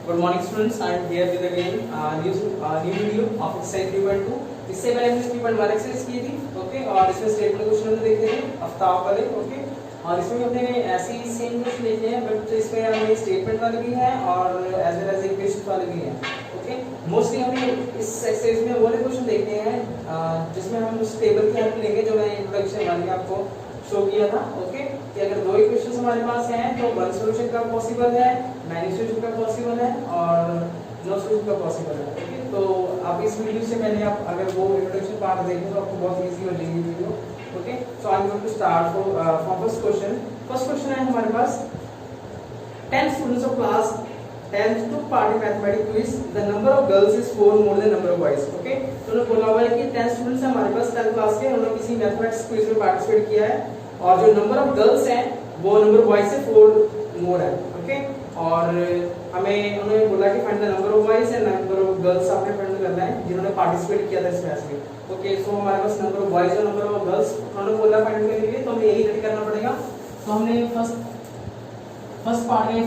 Good morning students, I am here with again new video of exercise 3.2। इससे पहले हमने 3.1 exercise की थी, ओके, और इसमें स्टेटमेंट क्वेश्चन हमने देखे थे हफ्ताह वाले, ओके, और इसमें हमने ऐसे ही सेम क्वेश्चन देखे हैं, बट इसमें हमें स्टेटमेंट वाले भी हैं और एज वेल एज इक्वेशन वाले भी हैं, ओके। मोस्टली हमें इस एक्सरसाइज में वो वाले क्वेश्चन देखने हैं जिसमें हम उस टेबल की हेल्प लेंगे जो मैंने इंट्रोडक्शन वाले आपको शो किया था, ओके, कि अगर दो इक्वेशंस हमारे पास हैं तो वन सॉल्यूशन का पॉसिबल है, मैनी सॉल्यूशन का पॉसिबल है और नो सॉल्यूशन का पॉसिबल है, ओके। तो आप इस वीडियो से पहले आप अगर वो इंट्रोडक्शन पार्ट देखें तो आपको बहुत इजी हो जाएगी video, okay. So I am going to start from first question. First question है हमारे पास 10 students of class 10th took part in mathematics quiz. The number of girls is 4 more than number of boys. Okay? तो उन्होंने बोला हुआ है कि 10 students हैं हमारे पास 10th क्लास के, उन्होंने किसी मैथमेटिक्स क्विज में पार्टिसिपेट किया है और जो नंबर ऑफ गर्ल्स हैं वो नंबर ऑफ बॉयज से 4 मोर है, ओके। और हमें उन्होंने बोला कि find the number of boys and number of girls आपने फाइंड करना है जिन्होंने पार्टिसिपेट किया था इस मैच में, ओके। सो हमारे पास नंबर ऑफ बॉयज और नंबर ऑफ गर्ल्स उन्होंने बोला फाइंड करने के लिए, तो हमें यही करना पड़ेगा। तो हमने फर्स्ट पार्ट है,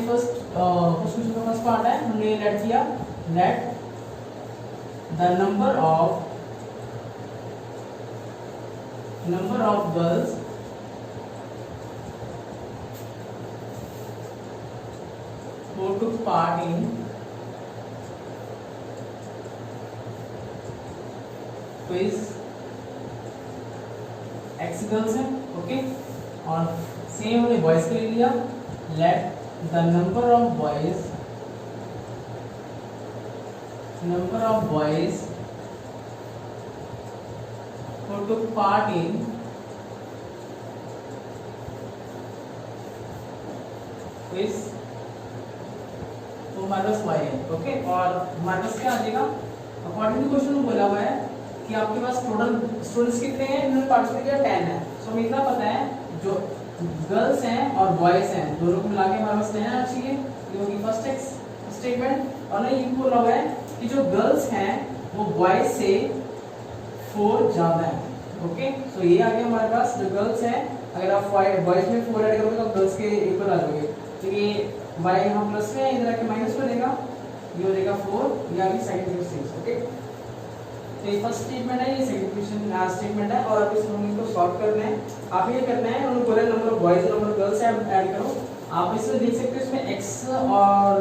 क्वेश्चन का फर्स्ट पार्ट है, हमने लेट किया let the number of girls who took part in quiz x girls है, ओके। और सेम हमने बॉयज के लिए लिया let the number of boys who took part in quiz तो हमारे पास y है, ओके। और हमारे पास क्या आ जाएगा, अकॉर्डिंग टू क्वेश्चन में बोला हुआ है कि आपके पास टोटल स्टूडेंट्स कितने हैं, इन्होंने पार्टिसिपेट किया 10 है। सो हमें इतना पता है जो गर्ल्स हैं और बॉयज हैं दोनों को मिला के हमारे पास 10 आना चाहिए, ये होगी फर्स्ट स्टेटमेंट। और ये बोला हुआ है कि जो गर्ल्स हैं वो बॉयज से 4 ज्यादा है, ओके। सो ये आ गया हमारे पास जो गर्ल्स हैं, अगर आप बॉयज में 4 ऐड करोगे तो गर्ल्स के इक्वल आ जाओगे। तो ये y यहाँ प्लस में इधर आके माइनस में देगा, ये हो जाएगा 4, ये आ गई सेकंड 6, ओके। तो ये फर्स्ट स्टेटमेंट है, ये सेकंड क्वेश्चन स्टेटमेंट है और आप इसको सॉल्व करना है। आप ये करना है, उन्होंने बोला नंबर ऑफ बॉयज और नंबर ऑफ गर्ल्स ऐड करो। आप इसमें देख सकते हो इसमें x और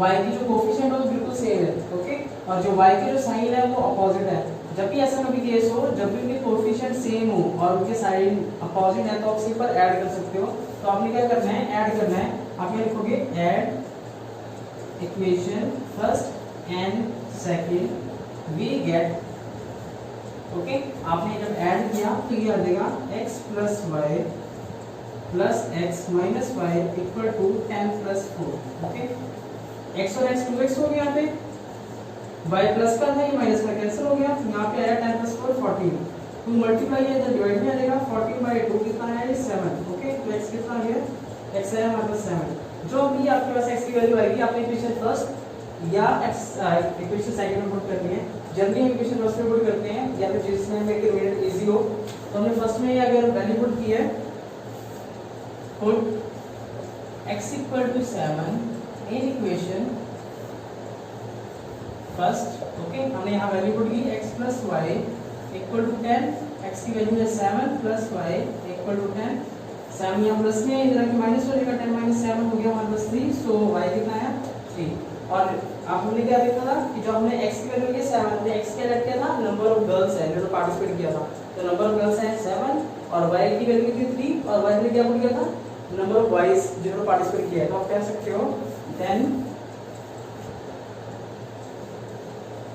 y की जो कोफिशिएंट है वो बिल्कुल सेम है, ओके। और जो y के जो साइन है वो अपोजिट है। जब भी ऐसा कभी केस हो, जब भी उनके कोफिशिएंट सेम हो और उनके साइन अपोजिट है तो आप उसी पर ऐड कर सकते हो। तो आपने क्या करना है, ऐड करना है। आप ये लिखोगे add equation first and second we get, okay. आपने जब ऐड किया तो ये आ जाएगा x plus y plus x minus y equal to 10 plus 4, okay. x और x 2x हो गया, यहाँ पे y प्लस का था, ये माइनस का कैंसिल हो गया, यहाँ पे आया 10 प्लस 4 14, 2 मल्टीप्लाई है तो डिवाइड में आ जाएगा 14 बाय 2 कितना है 7, ओके। तो x कितना आ गया, x है हमारे पास 7। जो भी आपके पास x की वैल्यू आएगी आपने इक्वेशन फर्स्ट या इक्वेशन सेकंड में पुट करनी है। जनरली हम इक्वेशन फर्स्ट में पुट करते हैं या फिर जिसमें हमें इंटरमीडिएट इजी हो, तो हमने फर्स्ट में अगर वैल्यू पुट की है put x equal to 7 in equation first, okay. हमने यहाँ वैल्यू पुट की x plus y equal to 10, x की वैल्यू है 7 प्लस वाई इक्वल टू 10, 7 यहाँ प्लस में इधर आके माइनस हो जाएगा, 10 माइनस 7 हो गया हमारे पास 3, सो y कितना है 3। और आप हमने क्या देखा था कि जब हमने x की वैल्यू की 7, हमने x क्या ऐड किया था, नंबर ऑफ गर्ल्स है जो पार्टिसिपेट किया था, तो नंबर ऑफ गर्ल्स है 7 और y की वैल्यू थी 3 और y ने क्या पुट किया था, नंबर ऑफ बॉयज जिन्होंने पार्टिसिपेट किया है। तो आप कह सकते हो 10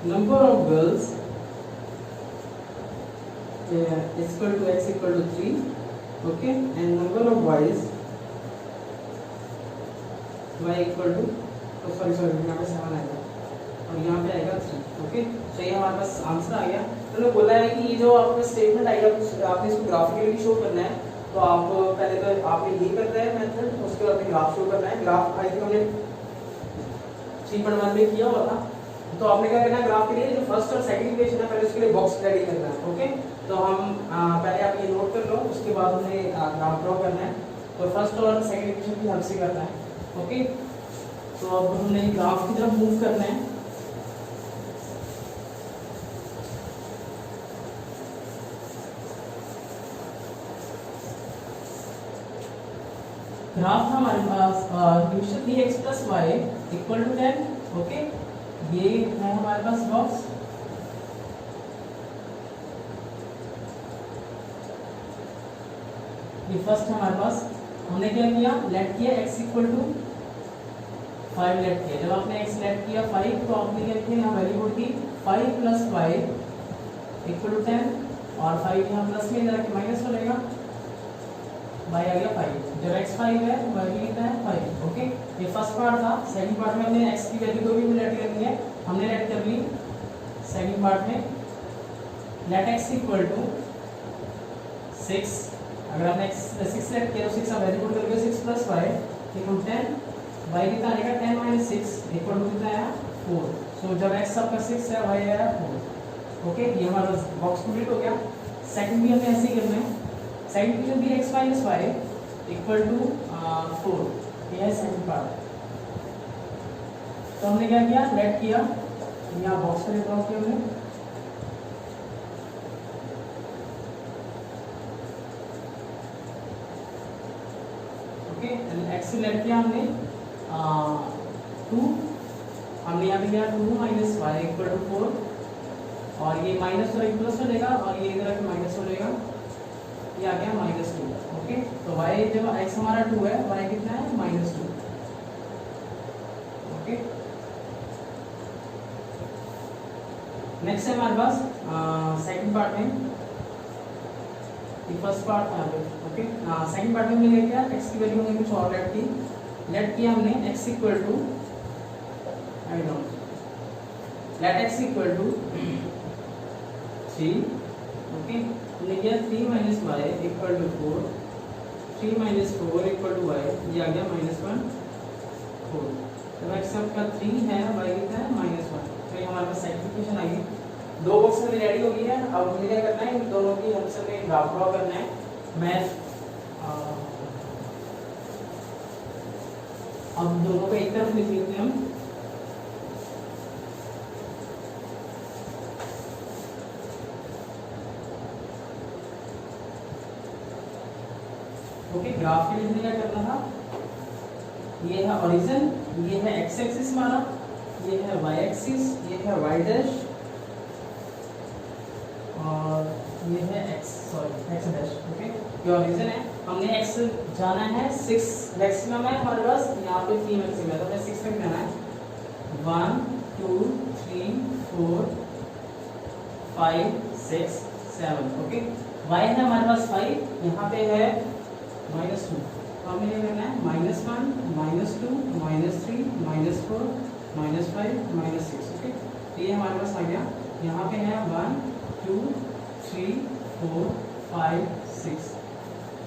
number of girls is equal to x equal to 3, okay, and number of boys y equal to sorry यहाँ पे 7 आएगा और यहाँ पे आएगा 3, ओके। तो ये हमारे पास आंसर आ गया। उन्होंने बोला है कि ये जो आपका स्टेटमेंट आएगा आपने इसको ग्राफिकली शो करना है। तो आप पहले तो आपने ये करना है मेथड, उसके बाद ग्राफ शो करना है। ग्राफ आई थिंक हमने 3.1 में किया हुआ था, तो आपने क्या करना है, ग्राफ के लिए जो फर्स्ट और सेकंड इक्वेशन है पहले उसके लिए बॉक्स रेडी करना है, ओके। तो हम पहले आप ये नोट कर लो, उसके बाद हमें ग्राफ ड्रॉ करना है। तो फर्स्ट और सेकंड इक्वेशन की हेल्प से करना है, ओके। तो अब हमने ग्राफ की तरफ मूव करना है। ग्राफ था हमारे पास usual be x plus y equal to 10। Okay, ये है हमारे पास बॉक्स। ये फर्स्ट है हमारे पास। हमने क्या किया, लेट किया x इक्वल टू 5 लेट किया। जब आपने x लेट किया 5 तो आपने क्या किया, यहाँ वैल्यू पुट की 5 प्लस 5 इक्वल टू 10 और 5 यहाँ प्लस में इधर आके माइनस हो जाएगा, y आ गया 5। जब x 5 है y भी कितना है 5। ओके, ये फर्स्ट पार्ट था। सेकंड पार्ट में हमने x की वैल्यू को भी लेट करनी है, हमने लेट कर ली सेकंड पार्ट में। Let x equal to 6। अगर आपने 6 लेट किया तो 6 आप वैल्यू पुट करके 6 प्लस 5 इक्वल 10, y कितना आएगा 10 माइनस 6 इक्वल टू कितना आया 4। सो जब x आपका 6 है y आया 4। ओके, ये हमारा बॉक्स कंप्लीट हो गया। सेकंड भी हमें ऐसे ही करना है। सेकंड इक्वेशन भी x minus y equal to 4, ये है सेकंड पार्ट। तो हमने क्या किया, लेट किया, यहाँ बॉक्स में ड्रॉ किया हमने। एक्स लेट किया हमने 2, हमने यहाँ पे किया 2 माइनस वाई इक्वल टू 4 और ये माइनस और प्लस हो जाएगा और ये इधर माइनस हो जाएगा, ये आ गया -2। ओके, तो y जब x हमारा 2 है, y कितना है -2। ओके, नेक्स्ट है हमारे पास सेकंड पार्ट में, फर्स्ट पार्ट था। ओके, सेकंड पार्ट में हमने क्या किया, x की वैल्यू हमने कुछ और लेट किया हमने x equal to let x equal to 3। Okay, हमने किया 3 minus y equal to 4, 3 minus 4 equal to y, ये आ गया -1 4। तो x आपका 3 है, y कितना है -1। तो ये हमारे पास सेकंड इक्वेशन आ गई। दो बॉक्स में रेडी हो गई है। अब हमें क्या करना है, इन दोनों की हमसे में ग्राफ ड्रॉ करना है। मैं अब दोनों को एक तरफ लिख लेते हैं हम। ओके, ग्राफ के लिए क्या करना था, ये है ओरिजिन, ये है x एक्सिस हमारा, ये है y एक्सिस, ये है y डैश और ये है x डैश। ओके, ये ओरिजिन है। हमने x जाना है 6 मैक्सिमम है हमारे पास, यहाँ पे 3 मैक्सिमम है तो हमें 6 तक जाना है। 1 2 3 4 5 6 7। ओके, y है हमारे पास 5, यहाँ पे है -2, तो हमें ये करना है -1 -2 -3 -4 -5 -6। ओके, तो ये हमारे पास आ गया। यहाँ पे है 1 2 3 4 5 6।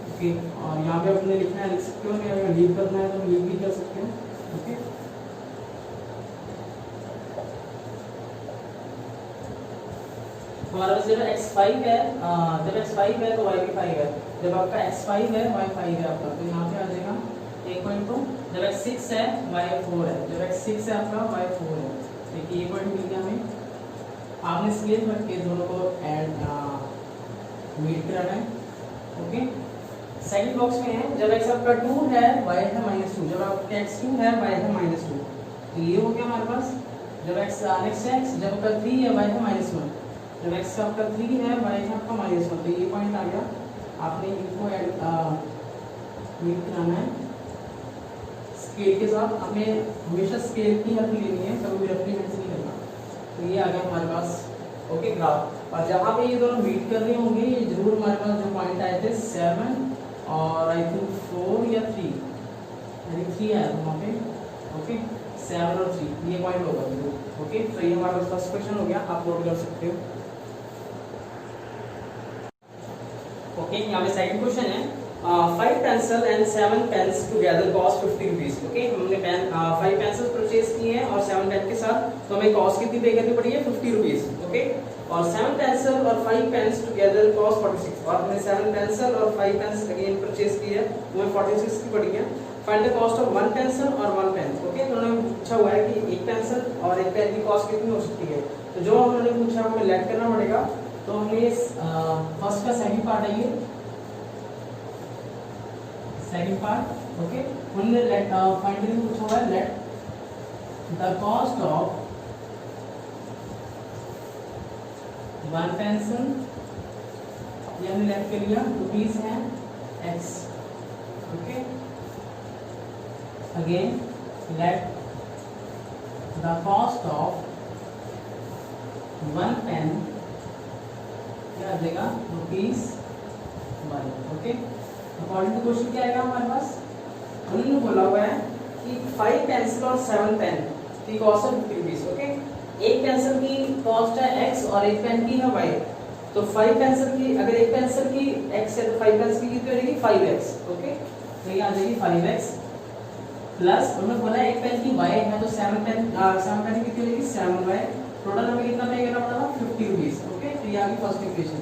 ओके, और यहाँ पे अपने लिखना है, लिख सकते हो, अगर लीव करना है तो लीव भी कर सकते हो। ओके, हमारा पास जब x5 है, जब x5 है तो y भी 5 है। जब आपका x5 है y 5 है आपका, तो यहाँ पे आ जाएगा 1.2। जब x6 है y 4 है, जब x6 है आपका y 4 है। देखिए ये पॉइंट मिल गया हमें। आपने स्केल रख के दोनों को ऐड मीट कराना है। ओके, सेकंड बॉक्स में है, जब x आपका 2 है y है -2, जब आपका x2 है y है -2, तो ये हो गया हमारे पास। जब x नेक्स्ट है x, जब आपका 3 है y है -1, जब x आपका 3 है y है आपका -1, तो ये पॉइंट आ गया। आपने इनको ऐड मीट कराना है स्केल के साथ। आपने हमेशा स्केल की हेल्प लेनी है, कभी रेफरेंस नहीं करना। तो ये आ गया हमारे पास। ओके, ग्राफ, और जहाँ पे ये दोनों मीट कर रहे होंगे, ये जरूर हमारे पास जो पॉइंट आए थे 7 और आई थिंक 4 या 3, यानी 3 आया था वहाँ पे। ओके, 7 और 3 ये पॉइंट होगा जरूर। ओके, तो ये हमारा फर्स्ट क्वेश्चन हो गया, आप नोट कर सकते हो। ओके, यहाँ पे सेकंड क्वेश्चन है, 5 pencil and 7 pens together cost 50 rupees। Okay, हमने 5 पेंसिल परचेज किए हैं और 7 पेन के साथ, तो हमें कॉस्ट कितनी पे करनी पड़ी है 50 रुपीज। ओके, और 7 पेंसिल और 5 पेन्स टुगेदर कॉस्ट 46, और हमने 7 पेंसिल और 5 पेन्स अगेन परचेज किए हैं, वो 46 की पड़ी है। Find the cost of one pencil और वन पेन। ओके, तो उन्होंने पूछा हुआ है कि एक पेंसिल और एक पेन की कॉस्ट कितनी हो सकती है। तो जो उन्होंने पूछा हमें लेट करना पड़ेगा। तो हमें फर्स्ट का सेकंड पार्ट है ये सेकंड पार्ट। ओके, उन्होंने लेट फाइंड पूछा हुआ है let the cost of one pencil, ये हमने लेट कर लिया, रुपीज है x. Okay, again let the cost of one pen क्या आ जाएगा rupees one. Okay, according to question क्या आएगा हमारे पास, उन्होंने बोला हुआ है कि 5 पेंसिल और 7 पेन की कॉस्ट है 50 रुपीज। ओके, एक पेंसिल की कॉस्ट है x और एक पेन की है y। तो 5 पेंसिल की, अगर एक पेंसिल की x है तो 5 पेंसिल की कितनी हो जाएगी 5x। ओके, तो ये आ जाएगी 5x प्लस उन्होंने बोला एक पेन की y है तो 7 पेन की कितनी होगी 7y। टोटल हमें कितना पे करना पड़ेगा 50 रुपीस। ओके, तो ये आ गई first equation.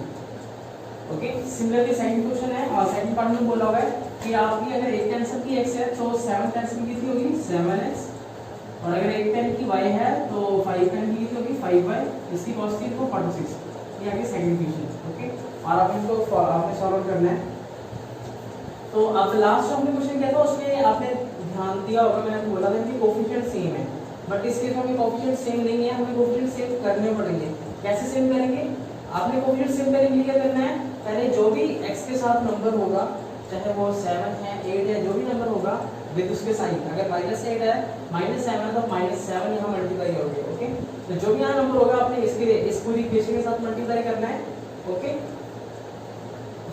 Okay, similarly second question है और सेकंड पार्ट में बोला हुआ है कि आपकी अगर एक पेंसिल की x है तो 7 पेंसिल की कितनी होगी 7x, और अगर एक पेन की y है तो 5 पेन की कितनी होगी 5y, इसकी कॉस्ट थी तो 46। ये आ गई सेकंड इक्वेशन। ओके, और आप इनको आपने सॉल्व करना है। तो अब लास्ट जो हमने क्वेश्चन किया था उसमें आपने ध्यान दिया होगा, मैंने बोला था कि कोफिशिएंट सेम है, बट इस केस में कोफिशिएंट सेम नहीं है, हमें कोफिशिएंट सेम करने पड़ेंगे। कैसे सेम करेंगे, आपने कोफिशिएंट सेम करने के लिए क्या करना है, पहले जो भी x के साथ नंबर होगा, चाहे वो 7 है 8 है, जो भी नंबर होगा विद उसके साइन, अगर -8 है -7 है तो -7 यहाँ मल्टीप्लाई हो गया। ओके, तो जो भी यहाँ नंबर होगा आपने इसके इस पूरी इक्वेशन के साथ मल्टीप्लाई करना है। ओके,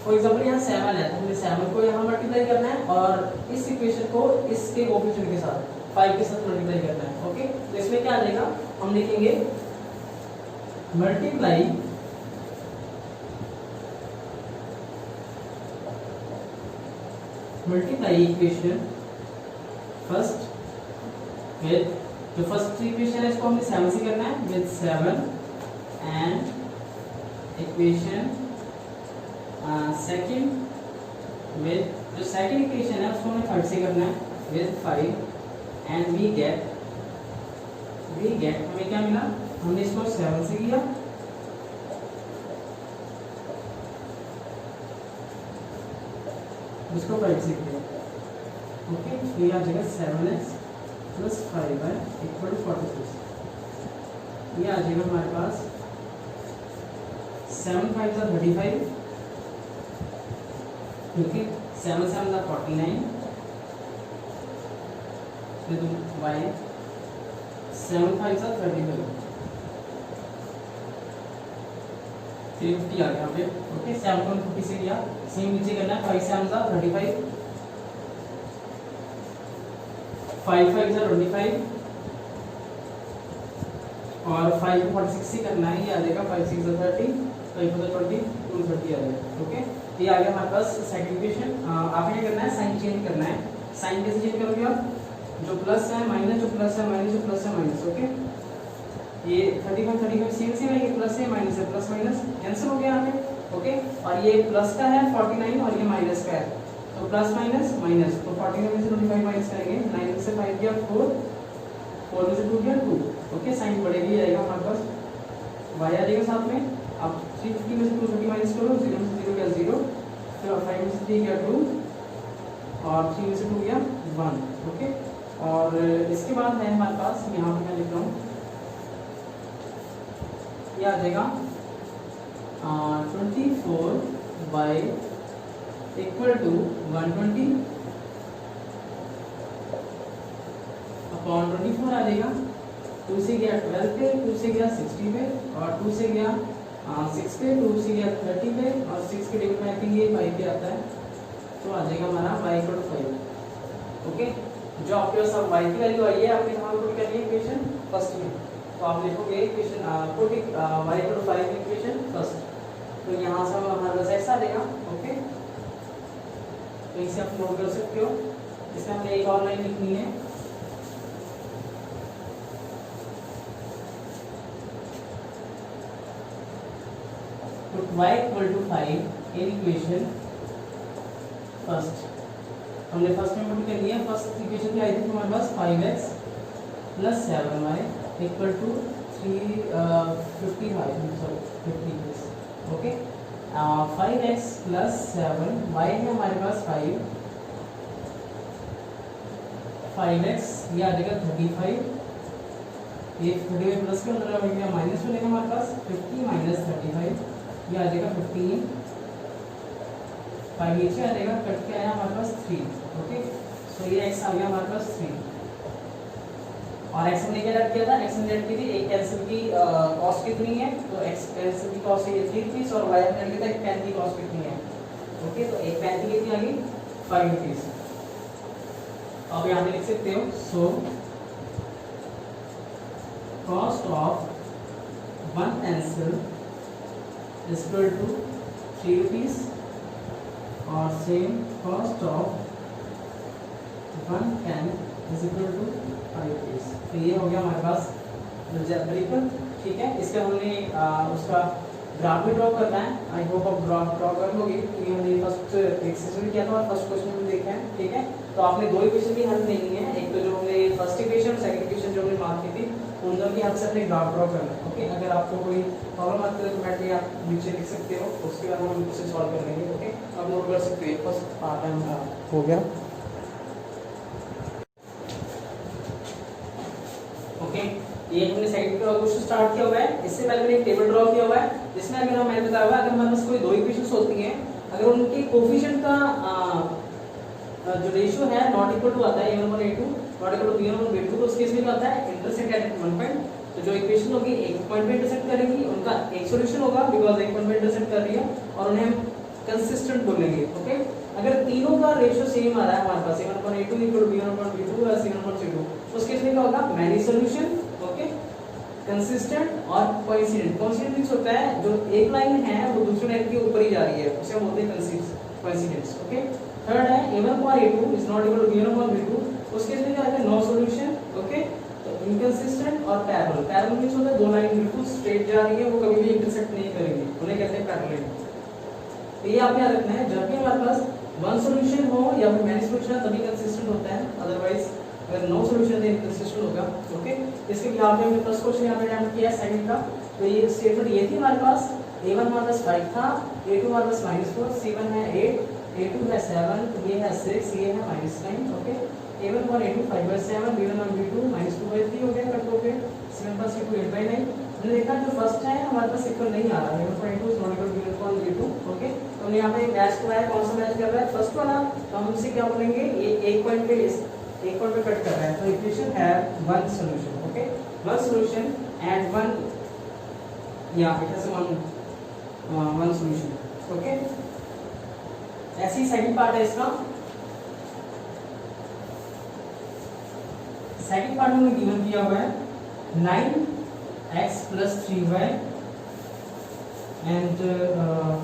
फॉर एग्जांपल यहाँ 7 है तो हमने 7 को यहाँ मल्टीप्लाई करना है और इस इक्वेशन को इसके कोएफिशिएंट के साथ 5 के साथ मल्टीप्लाई करना है। ओके, तो इसमें क्या आ जाएगा, हम लिखेंगे मल्टीप्लाई इक्वेशन फर्स्ट विद, जो फर्स्ट इक्वेशन है इसको हमने 7 से करना है with 7 and equation second with, जो सेकंड इक्वेशन है उसको हमें थर्ड से करना है विद 5 एंड वी गेट हमें क्या मिला, हमने इसको 7 से किया इसको 5 से किया। ओके, तो ये आ जाएगा 7x plus 5y equal to 46। ये आ जाएगा हमारे पास 7 5 का 35, ठीक है, 7 7 का 49, फिर y 7 5 का 35, 350 आ गया यहाँ पे। ओके, 7 को 50 से किया, सेम नीचे करना है, 5 7 का 35, 5 5 का 25 और 5 को 46 से करना है, ये आ जाएगा 5 6 का 30, 5 को 20 230 आ जाएगा। ओके, ये आ गया हमारे पास सेकंड इक्वेशन। आपने क्या करना है, साइन चेंज करना है। साइन कैसे चेंज करोगे आप, जो प्लस है माइनस, जो प्लस है माइनस, जो प्लस है माइनस। ओके, ये 35 सेम सेम है, ये प्लस है माइनस है, प्लस माइनस कैंसिल हो गया यहाँ पे। ओके, और ये प्लस का है 49 और ये माइनस का है, तो प्लस माइनस माइनस, तो 49 में से 25 माइनस करेंगे, 9 में से 5 गया 4, 4 में से 2 गया 2। ओके, साइन बढ़ेगी जाएगा हमारे पास, y आ जाएगा साथ में। अब 350 में से 230 माइनस करो, 0 में से 0 गया 0, फिर 5 में से 3 गया 2 और 3 में से 2 गया 1। ओके, और इसके बाद है हमारे पास, यहाँ पे मैं लिख रहा हूँ, ये आ जाएगा 24y इक्वल टू 120 अपॉन 24 आ जाएगा। 2 से गया 12 पे, 2 से गया 60 पे और 2 से गया 6 पे, 2 से गया 30 पे और 6 के डिवाइड में आई थिंक ये 5 पे आता है, तो आ जाएगा हमारा y इक्वल टू 5। ओके, जो आपके पास y की वैल्यू आई है आपने कहाँ पुट करनी है इक्वेशन फर्स्ट में, तो आप लिखोगे equation put y equal to 5 equation first, तो यहाँ से हमारे पास x आ जाएगा। ओके, तो इसे आप नोट कर सकते हो। इसमें हमने एक और लाइन लिखनी है, put y equal to 5 in equation first हमने फर्स्ट में पुट कर लिया। फर्स्ट इक्वेशन क्या आई थी हमारे पास 5x plus 7y equal to 50 okay. 5x plus 7y है हमारे पास 5x ये आ जाएगा 35, ये 35 प्लस के अंदर आ गया माइनस में लेगा हमारे पास 50 माइनस 35 ये आ जाएगा 15, 5 नीचे आ जाएगा, कट के आया हमारे पास 3 ओके। सो ये x आ गया हमारे पास 3 और x हमने क्या ऐड किया था, x हमने ऐड की थी एक कैंसिल की कॉस्ट कितनी है, तो x कैंसिल की कॉस्ट है ये 3 रुपीस और y हमने ऐड किया था एक पेन की कॉस्ट कितनी है ओके। तो एक पेन की कितनी आ गई 5 रुपीस। अब यहाँ पे लिख सकते हो so cost of one pencil is equal to 3 rupees और same cost of one pen is equal to 5 rupees. तो ये हो गया हमारे पास अलजेब्रिक, ठीक है। इसके हमने उसका ग्राफ भी ड्रॉ करना है, आई होप आप ग्राफ ड्रॉ कर लोगे क्योंकि हमने फर्स्ट एक्सरसाइज में किया था और फर्स्ट क्वेश्चन में देखा है, ठीक है। तो आपने दो इक्वेशन की हेल्प नहीं है, एक तो जो हमने फर्स्ट इक्वेशन और सेकंड इक्वेशन जो हमने मार्क की थी उन दोनों की हेल्प से अपने ग्राफ ड्रॉ करना है ओके। अगर आपको कोई प्रॉब्लम आती है तो मैट में आप नीचे लिख सकते हो, उसके बाद हम उसे सॉल्व कर लेंगे ओके। आप नोट कर सकते हो फर्स्ट पार्ट हो गया ओके। ये हमने सेकंड क्वेश्चन स्टार्ट किया हुआ है। इससे पहले मैंने एक टेबल ड्रॉ किया हुआ है जिसमें अगर मैंने बताया हुआ है अगर हमारे पास कोई दो इक्वेशंस होती हैं, अगर उनके कोफिशिएंट का जो रेशियो है नॉट इक्वल टू आता है a1 a2 not equal to b1 b2, तो उस केस में क्या होता है इंटरसेक्ट एट वन पॉइंट। तो जो इक्वेशन होगी एक पॉइंट पे इंटरसेक्ट करेगी, उनका एक सॉल्यूशन होगा बिकॉज़ एक पॉइंट पे इंटरसेक्ट कर रही है और उन्हें हम कंसिस्टेंट बोलेंगे ओके। अगर तीनों का रेशियो सेम आ रहा है हमारे पास a1 a2 equal to b1 b2 और c1 c2, उस केस में क्या होगा मैनी सॉल्यूशन ओके, कंसिस्टेंट और कोइंसिडेंट। कोइंसिडेंट मींस होता है जो एक लाइन है वो दूसरी लाइन के ऊपर ही जा रही है, उसे हम बोलते हैं कोइंसिडेंस ओके। थर्ड है a1 a2 is not equal to b1 b2, उस केस में क्या आता है नो सॉल्यूशन ओके। तो इनकंसिस्टेंट और पैरेलल, पैरेलल मींस होता है दो लाइन बिल्कुल स्ट्रेट जा रही है, वो कभी भी इंटरसेक्ट नहीं करेंगी, उन्हें कहते हैं पैरेलल। तो ये आप याद रखना है जब भी हमारे पास वन सॉल्यूशन हो या फिर मैनी सॉल्यूशन है तभी कंसिस्टेंट होता है, अदरवाइज अगर नो सॉल्यूशन है इनकंसिस्टेंट होगा ओके। इसके यहाँ पे हमने फर्स्ट क्वेश्चन यहाँ पे अटेम्प्ट किया सेकंड का। तो ये स्टेटमेंट ये थी हमारे पास a1 हमारे पास 5 था, a2 हमारे पास -4, c1 है 8, a2 है 7, ये है 6, ये है -9 ओके। a1 और a2 5/7, b1 और b2 -2/3 हो गया, कट हो गए। c1 plus c2 8/9। हमने देखा जो फर्स्ट है हमारे पास इक्वल नहीं आ रहा है, a1 a2 is not equal to b1 b2 okay. तो हमने यहाँ पे मैच कराया, कौन सा मैच कर रहा है फर्स्ट वाला, तो हम इसे क्या बोलेंगे ये एक पॉइंट पे कट कर रहा है। तो इक्वेशन है one solution okay, one solution and one या it has one solution okay. ऐसी सेकंड पार्ट है इसका। सेकंड पार्ट में गिवन किया हुआ है 9x plus 3y and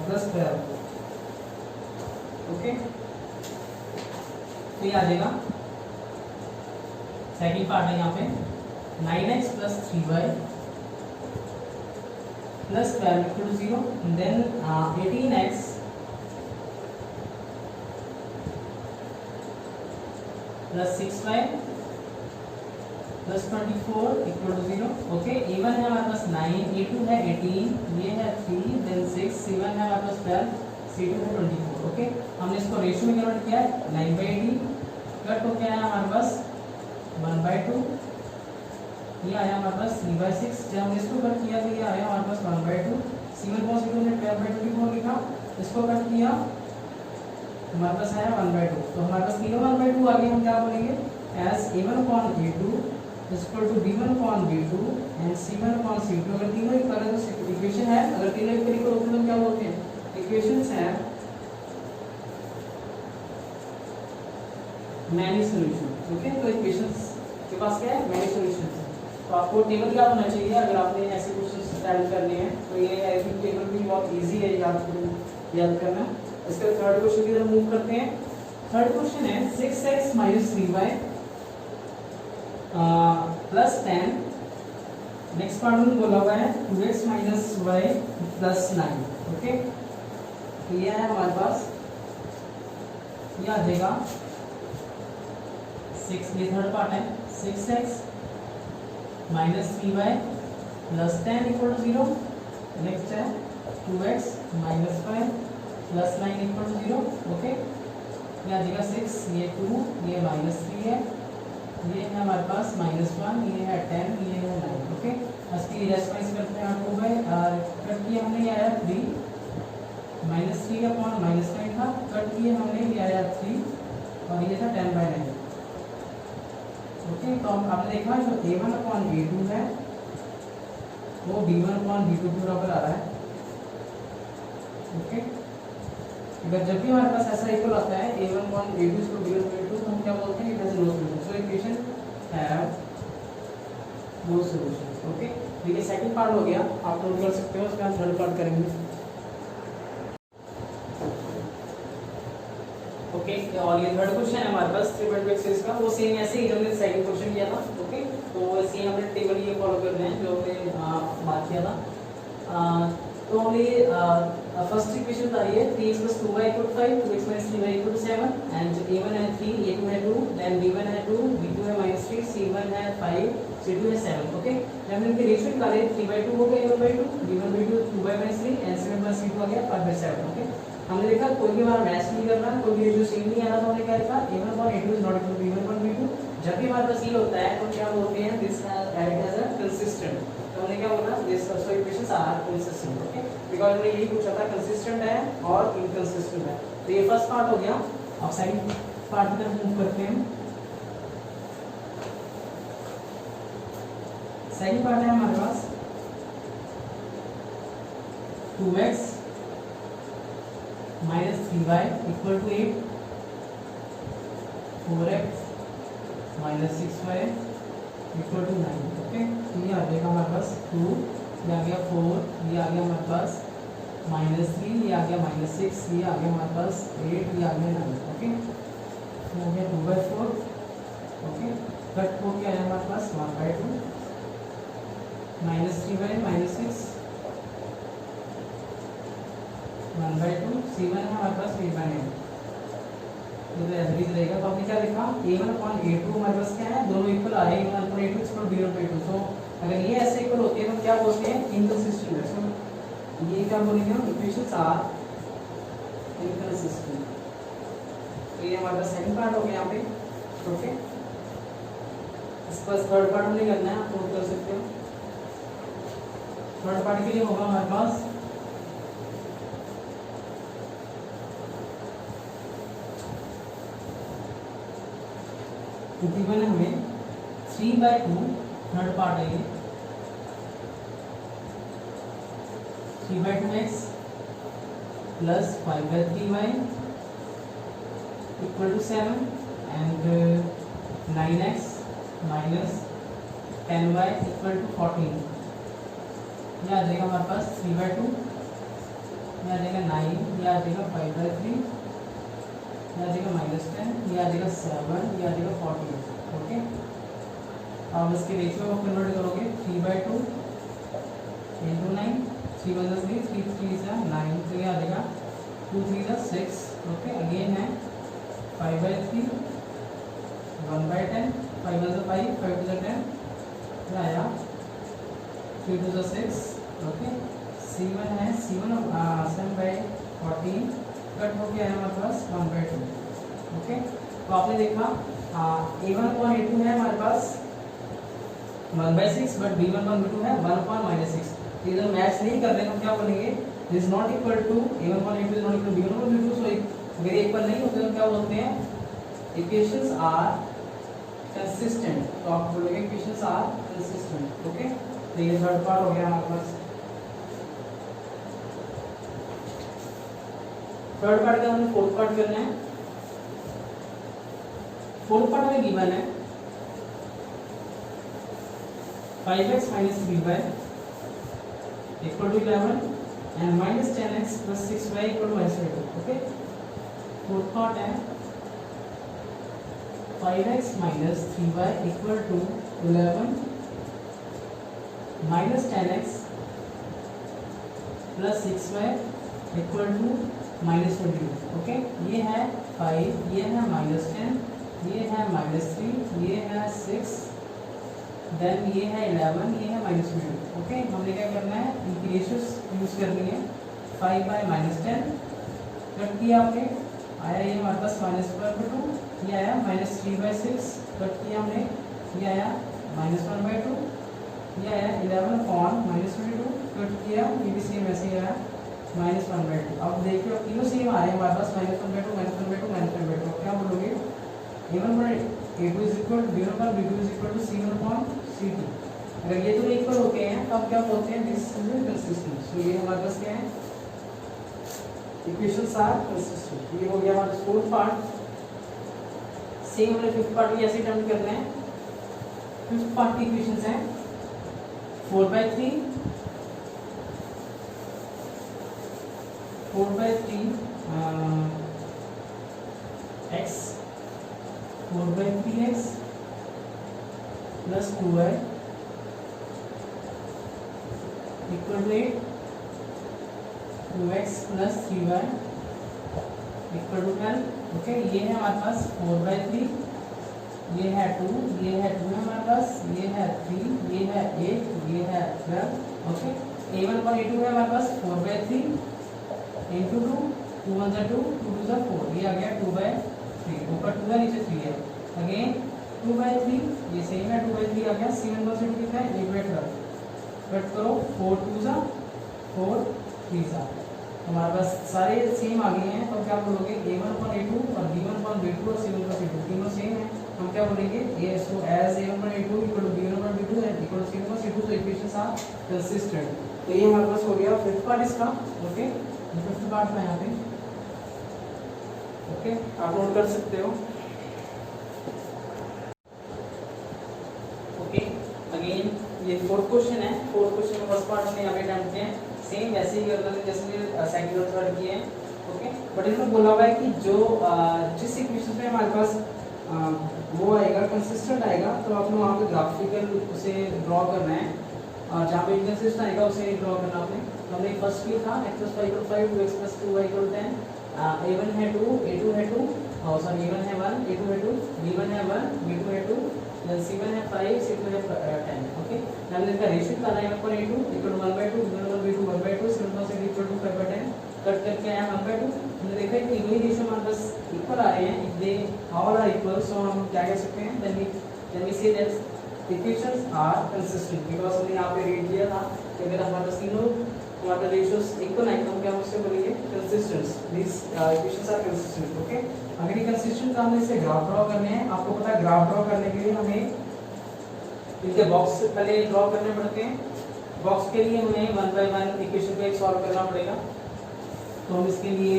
plus 12 okay. तो ये आ जाएगा सेकंड पार्ट है यहाँ पे 9x plus 3y plus 12 equal to 0, then 18x plus 6y plus 24 equal to 0 okay. a1 है हमारे पास 9, a2 है 18, ये है 3, then 6, c1 है हमारे पास 12, c2 है 24 ओके। हमने इसको रेशियो में कन्वर्ट किया है 9/18, कट हो गया है हमारे पास 1/2, ये आया हमारे पास 3/6। जब हमने इसको कट किया तो ये आया हमारे पास 1/2, c1 को c2 ने 12/24 लिखा, इसको कट किया हमारे पास आया 1/2। तो हमारे पास तीनों 1/2 आ गए, हम क्या बोलेंगे as a1/a2 is equal to b1/b2 and c1/c2। अगर तीनों इक्वल है तो इक्वेशन है, अगर तीनों इक्वल होते हैं तो क्या बोलते हैं इक्वेशंस है मैनी सॉल्यूशन ओके। तो इक्वेशंस के पास क्या है मैनी सॉल्यूशन। तो आपको टेबल याद होना चाहिए अगर आपने ऐसे क्वेश्चंस सॉल्व करने हैं, तो ये आई थिंक टेबल भी बहुत इजी है याद करना। इसका थर्ड क्वेश्चन की तरफ मूव करते हैं। थर्ड क्वेश्चन है 6x - 3y plus 10। Next part में बोला हुआ है 2x - y प्लस 9 ओके। तो ये है हमारे पास, ये आ जाएगा 6, ये थर्ड पार्ट है, 6x minus 3y plus 10 equal to 0। Next है 2x minus 5 plus 9 equal to 0। Okay, ये आ जाएगा 6, ये 2, ये माइनस 3 है, ये है हमारे पास -1, ये है 10, ये है 9। ओके, इसकी रेस्पॉन्स करते हैं आपको भाई, और कट किया हमने, ये आया 3, -3 का पॉइंट -9 था, कट किया हमने, ये आया 3 और ये था 10/9। ओके, तो आपने देखा जो a1/a2 है वो b1/b2 के बराबर आ रहा है। ओके, अगर जब भी हमारे पास ऐसा इक्वल आता है a1/a2 इसको b1/b2, तो हम क्या बोलते हैं, it has no solution, so equation have no solution. Okay, देखिए सेकंड पार्ट हो गया, आप नोट कर सकते हो, उसके बाद थर्ड पार्ट करेंगे। ओके, और ये थर्ड क्वेश्चन है हमारे पास 3.2 एक्सरसाइज का, वो सेम ऐसे ही हमने सेकंड क्वेश्चन किया था। ओके, तो सेम हमने टेबल ये फॉलो कर रहे हैं जो हमने बात किया था। तो हमने फर्स्ट इक्वेशन था ये 3x + 2y = 5, 2x - 3y = 7, and a1 है 3, a2 है 2, देन b1 है 2, b2 है -3, c1 है 5, c2 है 7। ओके, जब हमने इनके रेशियो निकाले 3/2 हो गया a1/2, b1/2 2/3, and c1 + c2 आ गया 5/7। ओके, हमने देखा कोई भी हमारा मैच नहीं करना, कोई भी रेशियो सेम नहीं आ रहा, तो हमने क्या लिखा, a1/a2 is not equal to b1/b2। जब भी हमारे पास ये होता है तो क्या बोलते हैं, दिस हैज अ कंसिस्टेंट, तो हमने क्या बोला, this so equations are consistent. Okay, because हमने यही पूछा था, कंसिस्टेंट है और इनकंसिस्टेंट है। तो ये फर्स्ट पार्ट हो गया। अब सेकंड पार्ट की तरफ मूव करते हैं। सेकंड पार्ट है हमारे पास 2x minus 3y equal to 8, 4x minus 6y equal to 9। Okay, तो ये आ जाएगा हमारे पास 2, ये आ गया 4, ये आ गया हमारे पास -3, ये आ गया -6, ये आ गया हमारे पास 8, ये आ गया 9। ओके, तो हो गया 2/4। ओके, कट हो गया हमारे पास 1/2, -3y -6 1/2, c1 है हमारे पास 3/8, तो एवरेज रहेगा। तो आपने क्या लिखा, a1/a2 हमारे पास क्या है, दोनों इक्वल आ रहे हैं, a1/a2 = b1/2। सो अगर ये ऐसे इक्वल होते हैं तो क्या बोलते हैं, इनकंसिस्टेंट है। सो ये क्या बोलेंगे हम, इक्वेशंस आर इनकंसिस्टेंट। तो ये हमारा सेकंड पार्ट हो गया यहाँ पे। ओके, इस पर थर्ड पार्ट नहीं करना है, आप नोट कर सकते हो। थर्ड पार्ट के लिए होगा हमारे पास तो गिवन है हमें 3/2, थर्ड पार्ट है ये 3/2x plus 5/3y equal to 7, and 9x minus 10y equal to 14। ये आ जाएगा हमारे पास 3/2, ये आ जाएगा 9, ये आ जाएगा 5/3, ये आ जाएगा -10, ये आ जाएगा 7, ये आ जाएगा 14। ओके, अब इसके रेशियो को कन्वर्ट करोगे 3/2 into 9, 3 × 3, 3 × 3 is 9, तो ये आ जाएगा 2 × 3 is 6। ओके, अगेन है 5/3, 1/10, 5 × 5, 5 × 10, ये आया 3 × 6। ओके, c1 है, c1 7/14, कट हो गया है हमारे पास 1/2। ओके, तो आपने देखा a1/a2 है हमारे पास 1/6, बट b1/b2 है 1/-6। तो इधर मैच नहीं कर रहे तो क्या बोलेंगे, this is not equal to a1/a2 is not equal to b1/b2। So अगर ये इक्वल नहीं होते तो क्या बोलते हैं, इक्वेशंस आर कंसिस्टेंट। तो आप बोलोगे इक्वेशंस आर कंसिस्टेंट। ओके, तो ये थर्ड पार्ट हो गया हमारे पास। थर्ड पार्ट का हमने फोर्थ पार्ट करना है। फोर्थ पार्ट में गिवन है 5x minus 3y equal to 11 and minus 10x plus 6y equal to -2। Okay, fourth part है 5x minus 3y equal to 11 minus 10x plus 6y equal to -22। Okay, ये है 5, ये है -10, ये है -3, ये है 6, देन ये है 11, ये है -2। ओके, हमने क्या करना है, इनकी रेशियोज यूज करनी है। 5/-10 कट किया आपने, आया ये हमारे पास -1/2, ये आया -3/6 कट किया हमने, ये आया -1/2, ये आया 11/-22 कट किया, ये भी सेम ऐसे ही आया -1/2। अब देखिए अब तीनों सेम आ रहे हैं हमारे पास, -1/2, -1/2, -1/2। क्या बोलोगे, A1/A2 is equal B1/B2 is equal to C1/C2। अगर ये दोनों इक्वल होते हैं तब क्या बोलते हैं, दिस इज कंसिस्टेंट। सो ये हमारे पास क्या है, इक्वेशंस आर कंसिस्टेंट। ये हो गया हमारा फोर्थ पार्ट। सेम हमने फिफ्थ पार्ट भी ऐसे अटेम्प्ट करना है। फिफ्थ पार्ट की इक्वेशंस हैं 4/3 x 4/3x plus 2y equal to 8, 2x plus 3y equal to 12। Okay, ये है हमारे पास 4/3, ये है 2, ये है 2 है हमारे पास, ये है 3, ये है 8, ये है 12। ओके, A1/A2 है हमारे पास 4/3 into 2, 2 1 जा 2, 2 2 जा 4, ये आ गया 2/3। ऊपर 2 है, नीचे 3 है। अगेन 2/3, ये सेम है 2/3 आ गया। C1/C2 कितना है, 8/12। कट करो, 4 2 जा 4, 3 जा, हमारे पास सारे सेम आ गए हैं। तो क्या बोलोगे, A1/A2 और B1/B2 और C1/C2 तीनों सेम है। हम क्या बोलेंगे, ये so as A1/A2 equal to B1/B2 and equal to C1/C2, so equations are consistent. तो ये हमारे पास हो गया फिफ्थ पार्ट इसका। ओके, फिफ्थ पार्ट में यहाँ पे ओके आप नोट कर सकते हो। ओके, अगेन ये फोर्थ क्वेश्चन है। फोर्थ क्वेश्चन में फर्स्ट पार्ट में यहाँ पे अटेम्प्ट किए हैं, सेम वैसे ही करना है जैसे सेकंड और थर्ड किए हैं। ओके, बट इन्होंने बोला हुआ है कि जो जिस इक्वेशन में हमारे पास वो आएगा कंसिस्टेंट आएगा, तो आपने वहाँ पे ग्राफिकल उसे ड्रॉ करना है, और जहाँ पे इनकंसिस्टेंट आएगा उसे ड्रॉ करना आपने। तो हमने फर्स्ट किया था x + 5 = 5, 2x + 2y = 10। A1 है 2, A2 है 2, सॉरी A1 है 1, A2 है 2, B1 है 1, B2 है 2, then C1 है 5, C2 है 10। ओके, हमने इसका रेशियो निकाला है A1/A2 = 1/2, B1/B2 1/2, C1/C2 = 5/10। कट करके आया 1/2। हमने देखा कि तीनों ही रेशियो हमारे पास इक्वल आ रहे हैं, if they all are equal, so हम क्या कह सकते हैं, then we say that equations are consistent. Because हमने यहाँ पे रेट दिया था कि अगर हमारे पास तीनों हमारे रेशियोस इक्वल आए तो हम क्या उससे बोलेंगे, consistent. This equations are consistent. Okay, अगर ये कंसिस्टेंट तो हमें इसे ग्राफ ड्रॉ करने हैं। आपको पता है ग्राफ ड्रॉ करने के लिए हमें इनके बॉक्स पहले ड्रॉ करने पड़ते हैं। बॉक्स के लिए हमें 1 by 1 इक्वेशन को एक सॉल्व करना पड़ेगा। तो हम इसके लिए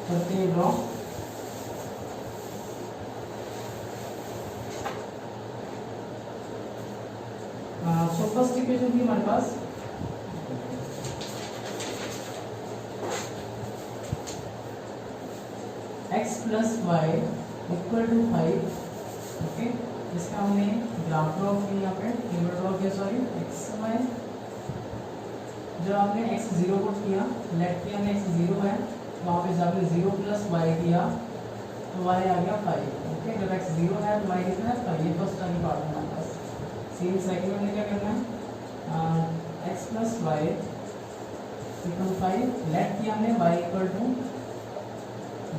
करते हैं ड्रॉ। सो फर्स्ट इक्वेशन थी हमारे पास x + y = 5। ओके, इसका हमने ग्राफ ड्रॉ किया, यहाँ पे टेबल ड्रॉ किया, सॉरी x y। जब आपने x 0 पुट किया, लेट किया हमने x 0 है, वहाँ पे जब आपने 0 + y किया तो y आ गया 5। ओके, जब x 0 है तो y कितना है 5। ये फर्स्ट वाली पार्ट है हमारे पास। सेम सेकंड में हमने क्या करना है, x + y = 5, लेट किया हमने y =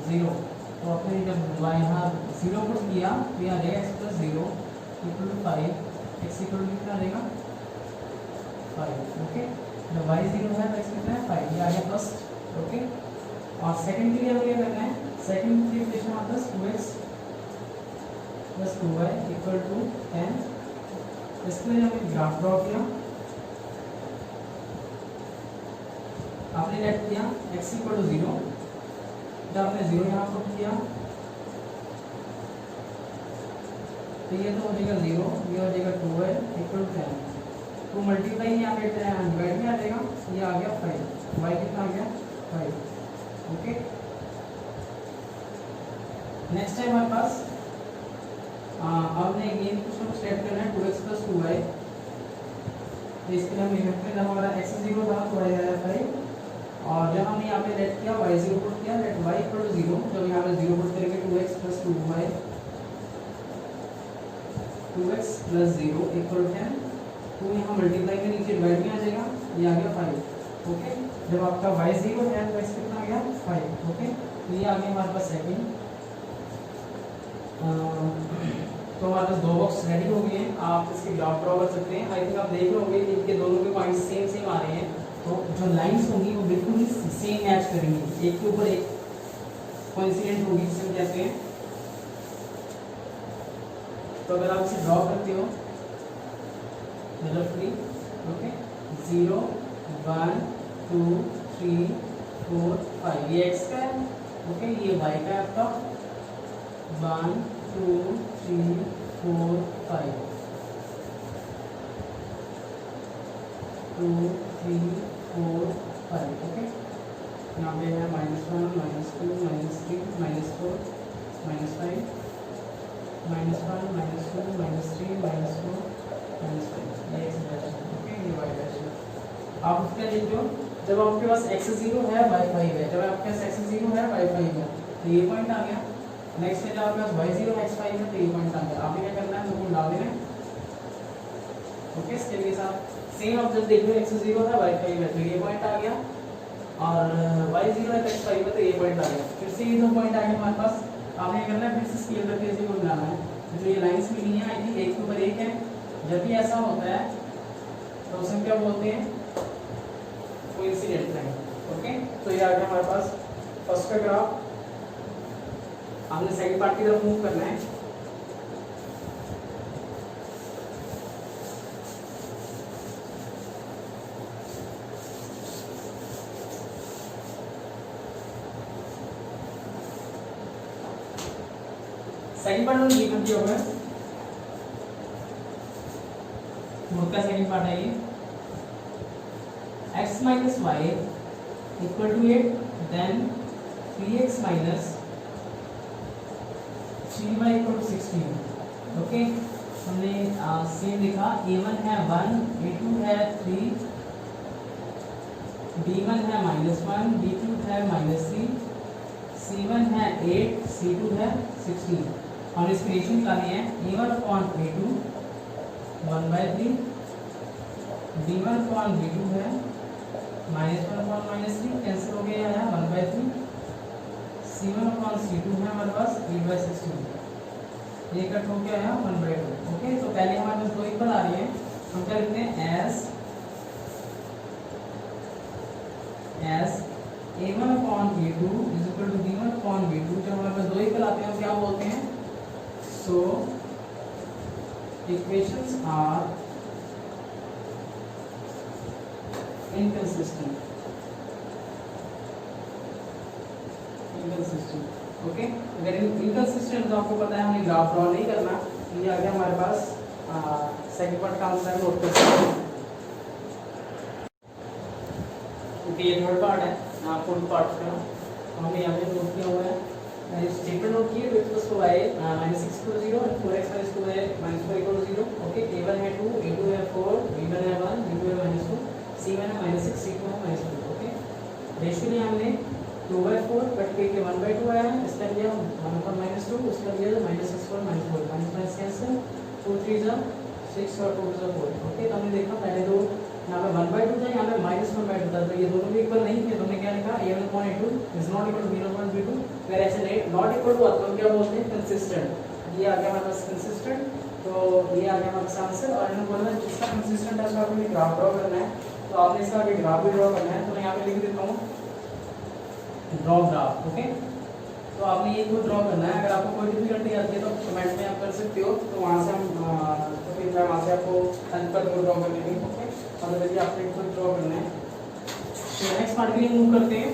0। तो आपने जब y यहाँ 0 पुट किया तो यहाँ रहेगा x + 0 = 5, x = कितना रहेगा 5। ओके, जब y 0 है तो x कितना है 5, ये आ गया फर्स्ट। ओके, और सेकंड के लिए हमें क्या करना है, सेकंड की इक्वेशन हमारे पास 2x + 2y = 10। इसके लिए हमने ग्राफ ड्रॉ किया, आपने लेट किया x = 0, जब आपने 0 यहाँ पुट किया तो ये तो हो जाएगा 0, ये हो जाएगा 2y = 10। तो मल्टीप्लाई यहाँ पे डिवाइड में आ जाएगा, ये आ गया 5, y कितना आ गया 5। ओके, नेक्स्ट है हमारे पास हमने अगेन कुछ ना कुछ सेट करना है 2x + 2y। तो इसके लिए हम लिखते हैं, जब हमारा x 0 था तो y आया 5, और जब हमने यहाँ पे लेट किया y 0 पुट किया लेट y इक्वल टू 0, जब यहाँ पे 0 पुट करेंगे 2x plus 2y 2x plus 0 equal 10, 2 यहाँ मल्टीप्लाई में नीचे डिवाइड में आ जाएगा, ये आ गया 5। ओके, जब आपका y 0 है तो x कितना आ गया 5। ओके, तो ये आ गया हमारे पास सेकंड। तो हमारे पास 2 बॉक्स रेडी हो गए हैं, आप इसके ग्राफ ड्रॉ कर सकते हैं। आई थिंक आप देख रहे होंगे इनके दोनों के पॉइंट सेम सेम आ रहे हैं, तो जो लाइंस होंगी वो बिल्कुल ही सेम मैच करेंगी, एक के ऊपर एक कोइंसिडेंट होगी जिसे हम कहते हैं। तो अगर आप इसे ड्रॉ करते हो रफली, ओके, 0 1 2 3 4 5, ये x का है, ओके, ये y का है आपका 1 2 3 4 5 2 3 4 5। ओके, यहाँ पे है -1 -2 -3 -4 -5 -1 -2 -3 -4 -5, ये x डैश है, ओके, ये y डैश है। आप क्या देखते हो, जब आपके पास x 0 है y 5 है, जब आपके पास x 0 है y 5 है, तो ये पॉइंट आ गया। नेक्स्ट है जब आपके पास y 0 x 5 है, तो ये पॉइंट आ गया। आपने क्या करना है, बिल्कुल डाल देना है। ओके, इसके लिए साथ सेम आप जब देख रहे हो x 0 है y 5 है, तो ये पॉइंट आ गया, और y 0 है x 5 है, तो ये पॉइंट आ गया। फिर से ये दो पॉइंट आ गए हमारे पास। आपने क्या करना है, फिर से स्केल करके इसी को मिलाना है। जो ये लाइंस मिली हैं, आई थिंक एक के ऊपर एक है। जब भी ऐसा होता है तो उसे क्या बोलते हैं, कोइंसिडेंट लाइन। ओके, तो ये आ गया हमारे पास फर्स्ट का ग्राफ। हमने सेकंड पार्ट की तरफ मूव करना है। सेकंड पार्ट में लिखा दिया हुआ है, मूड का सेकंड पार्ट है ये, x minus y equal to 8, then 3x minus 3y equal to 16। Okay, हमने सेम लिखा, a1 है 1, a2 है 3, b1 है -1, b2 है -3, c1 है 8, c2 है 16। और इसकी रेशियो निकालनी है, a1 upon a2 1/3, b1 upon b2 है -1 अपॉन -3, कैंसिल हो गया है 1/3, c1 अपॉन c2 है हमारे पास 8/16, ये कट हो गया है 1/2। ओके, तो पहले हमारे पास दो इक्वल आ रही है, हम क्या लिखते हैं, as a1 upon a2 is equal to b1 upon b2। जब हमारे पास दो इक्वल आते हैं क्या बोलते हैं, सो इक्वेशंस आर inconsistent। ओके, अगर इनकंसिस्टेंट तो आपको पता है हमें ग्राफ ड्रॉ नहीं करना। ये आ गया हमारे पास सेकंड पार्ट का आंसर नोट कर सकते हैं। ओके, ये थर्ड पार्ट है, फोर्थ पार्ट का हमने यहाँ पे नोट किया हुआ है, स्टेटमेंट नोट किए, x + y -6 = 0 और 4x - 2y -4 = 0। ओके, a1 है 2, a2 है 4, b1 है 1, b2 है -2, c1 है -6, c2 है -2। ओके, रेशियो लिया हमने 2/4 कट के 1/2 आया है, इसका लिया 1/-2, उसका लिया -6/4 -4, माइनस कैंसिल, 2 3 = 6 और 2 2 4। ओके, तो हमने देखा पहले दो यहाँ पे 1/2 था, यहाँ पे -1/2 था, तो ये दोनों भी इक्वल नहीं थे, तो हमने क्या लिखा, a1 upon a2 is not equal to b1 upon b2, where ऐसे नॉट इक्वल टू तो क्या बोलते हैं, कंसिस्टेंट। ये आ गया हमारे पास कंसिस्टेंट, तो ये आ गया हमारे पास आंसर। और इन्होंने बोला जिसका कंसिस्टेंट है उसका आपको ग्राफ ड्रॉ करना है, तो आपने इसका आगे ग्राफ भी ड्रॉ करना है, तो मैं यहाँ पे लिख देता हूँ ड्रॉ ग्राफ। ओके, तो आपने ये खुद ड्रॉ करना है। अगर आपको कोई डिफिकल्टी आती है तो कमेंट में आप कर सकते हो, तो वहाँ से हम तो फिर मैं वहाँ से आपको हेल्प कर दूँ ड्रॉ करने में। ओके, और देखिए आपने खुद ड्रॉ करना है। तो नेक्स्ट पार्ट के लिए मूव करते हैं।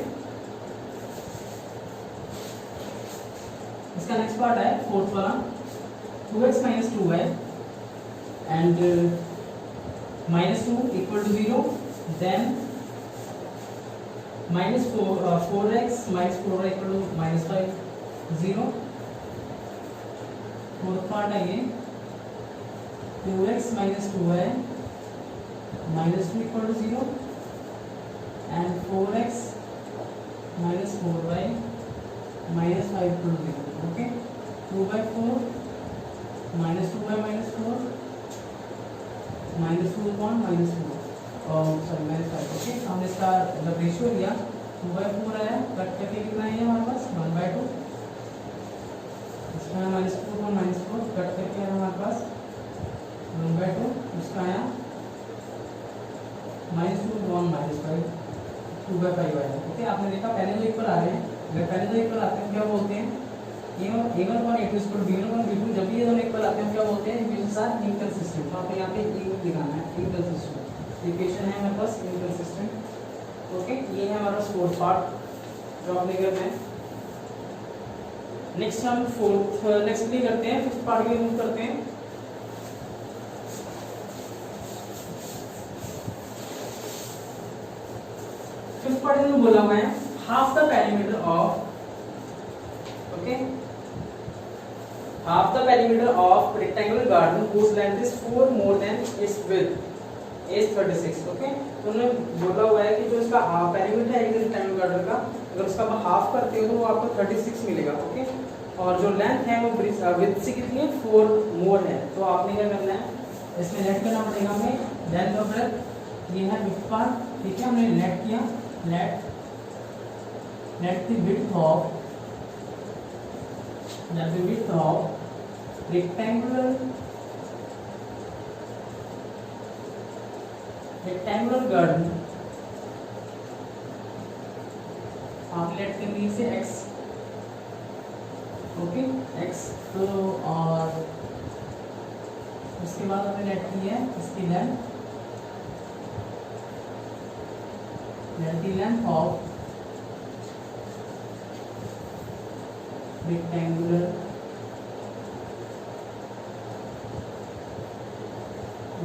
इसका नेक्स्ट पार्ट है फोर्थ वाला, 2x - 2y and -2 = 0, then -4x - 4y = -5 0। Fourth part है ये, 2x - 2y -2 = 0 and 4x minus 4y minus 5 equal to 0. Okay, 2/4 minus 2y minus 4 minus 2 upon minus 4 और सॉरी माइनस 5. ओके, हमने इसका जब रेशियो लिया 2/4 आया, कट करके कितना है हमारे पास 1/2. इसका माइनस 2 अपॉन माइनस 4 कट करके आया हमारे पास 1/2. इसका आया माइनस 2 अपॉन माइनस 5 2/5 आया. ओके, आपने देखा पहले जो इक्वल आ रहे हैं, अगर पहले जो इक्वल आते हैं क्या बोलते हैं a1 और a2 इक्वल b1 और b2. जब भी ये दोनों इक्वल आते हैं क्या बोलते हैं इक्वेशंस आर इनकंसिस्टेंट. तो आपको यहाँ पे दिखाना है इनकंसिस्टेंट इक्वेशन है हमारे पास इनकंसिस्टेंट. ओके, ये है हमारा फोर्थ पार्ट जो हमने करना है. नेक्स्ट हम नेक्स्ट भी करते हैं, फिफ्थ पार्ट भी मूव करते हैं. फिफ्थ पार्ट में बोला हुआ है half the perimeter of okay half the perimeter of rectangular garden whose length is 4 more than its width is 36. Okay, तो उन्होंने बोला हुआ है कि जो इसका हाफ पेरीमीटर है रेक्टेंगुलर गार्डन का, अगर उसका आप हाफ करते हो तो वो आपको 36 मिलेगा. ओके, और जो लेंथ है वो विड्थ से कितनी है 4 मोर है. तो आपने क्या करना है इसमें नेट करना पड़ेगा हमें लेंथ ऑफ ब्रेथ. ये है विड्थ पार्ट. ठीक है, हमने नेट किया net the width of rectangular garden. आप लेट कर लीजिए x. Okay, x. तो और उसके बाद हमने लेट की है इसकी लेंथ ऑफ rectangular